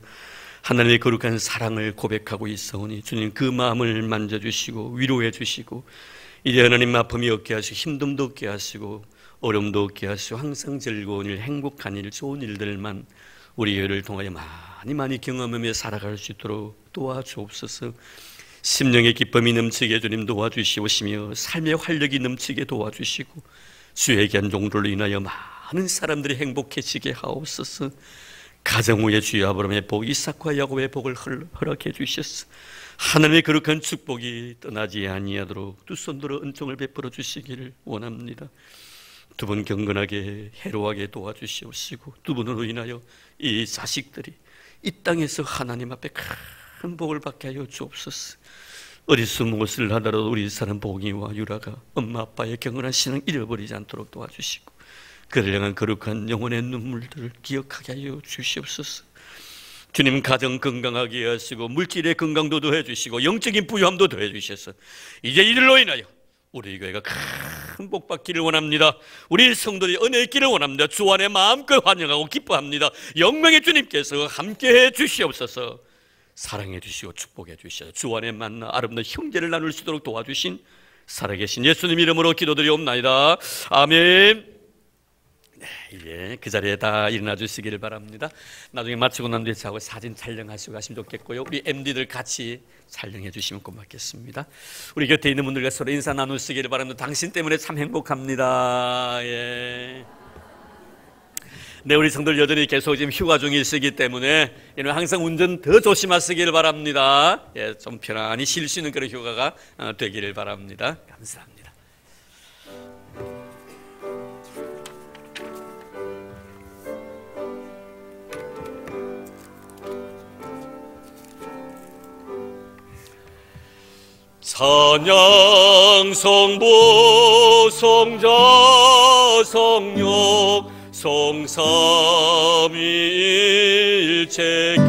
하나님의 거룩한 사랑을 고백하고 있사오니 주님 그 마음을 만져주시고 위로해 주시고 이제 하나님 아픔이 없게 하시고 힘듦도 없게 하시고 어려움도 없게 하시고 항상 즐거운 일, 행복한 일, 좋은 일들만 우리 교회를 통하여 많이 경험하며 살아갈 수 있도록 도와주옵소서. 심령의 기쁨이 넘치게 주님 도와주시오시며 삶의 활력이 넘치게 도와주시고 주의 귀한 종들로 인하여 많은 사람들이 행복해지게 하옵소서. 가정 후에 주의 아브라함의 복, 이삭과 야곱의 복을 허락해 주셨소. 하나님의 거룩한 축복이 떠나지 아니하도록 두 손들어 은총을 베풀어 주시기를 원합니다. 두 분 경건하게 해로하게 도와주시옵시고 두 분으로 인하여 이 자식들이 이 땅에서 하나님 앞에 큰 복을 받게 하여 주옵소서. 어디서 무엇을 하더라도 우리 사람 보기와 유라가 엄마 아빠의 경건한 신앙 잃어버리지 않도록 도와주시고 그를 향한 거룩한 영혼의 눈물들을 기억하게 하여 주시옵소서. 주님 가정 건강하게 하시고 물질의 건강도 더해 주시고 영적인 부유함도 더해 주셔서 이제 이들로 인하여 우리 교회가 큰 복 받기를 원합니다. 우리 성도들이 은혜 있기를 원합니다. 주 안에 마음껏 환영하고 기뻐합니다. 영광의 주님께서 함께해 주시옵소서. 사랑해 주시고 축복해 주셔서 주 안에 만나 아름다운 형제를 나눌 수 있도록 도와주신 살아계신 예수님 이름으로 기도드리옵나이다. 아멘. 네, 이제 그 자리에 다 일어나 주시기를 바랍니다. 나중에 마치고 난 뒤에 저하고 사진 촬영하시고 가시면 좋겠고요. 우리 MD들 같이 촬영해 주시면 고맙겠습니다. 우리 곁에 있는 분들과 서로 인사 나누시기를 바랍니다. 당신 때문에 참 행복합니다. 예. 네, 우리 성도들 여전히 계속 지금 휴가 중이시기 때문에 항상 운전 더 조심하시기를 바랍니다. 예, 좀 편안히 쉴 수 있는 그런 휴가가 되기를 바랍니다. 감사합니다. 찬양 성부 성자 성육 성삼위일체계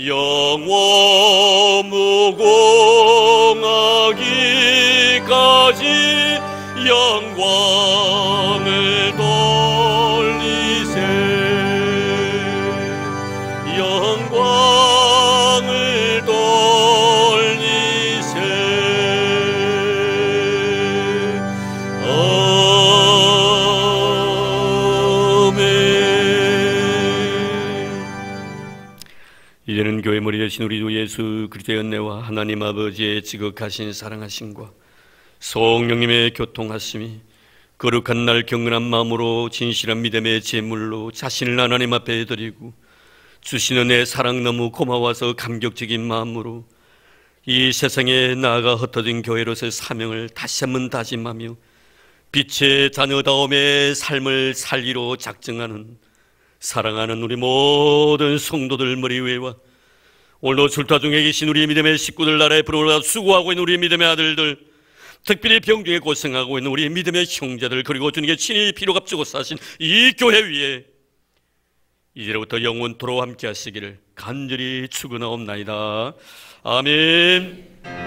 영원 무궁하기까지 영광을 돌리세 영광을 돌리세 이제는 교회 머리 되신 우리 주 예수 그리스도의 은혜와 하나님 아버지의 지극하신 사랑하심과 성령님의 교통하심이 거룩한 날 경건한 마음으로 진실한 믿음의 제물로 자신을 하나님 앞에 드리고 주시는 내 사랑 너무 고마워서 감격적인 마음으로 이 세상에 나아가 흩어진 교회로서의 사명을 다시 한번 다짐하며 빛의 자녀다움의 삶을 살기로 작정하는 사랑하는 우리 모든 성도들 머리 위에와 오늘도 출타 중에 계신 우리 믿음의 식구들 나라에 부르러 수고하고 있는 우리 믿음의 아들들 특별히 병중에 고생하고 있는 우리 믿음의 형제들 그리고 주님께 친히 피로 값주고 사신 이 교회 위에 이제로부터 영원토록 함께 하시기를 간절히 축원하옵나이다. 아멘.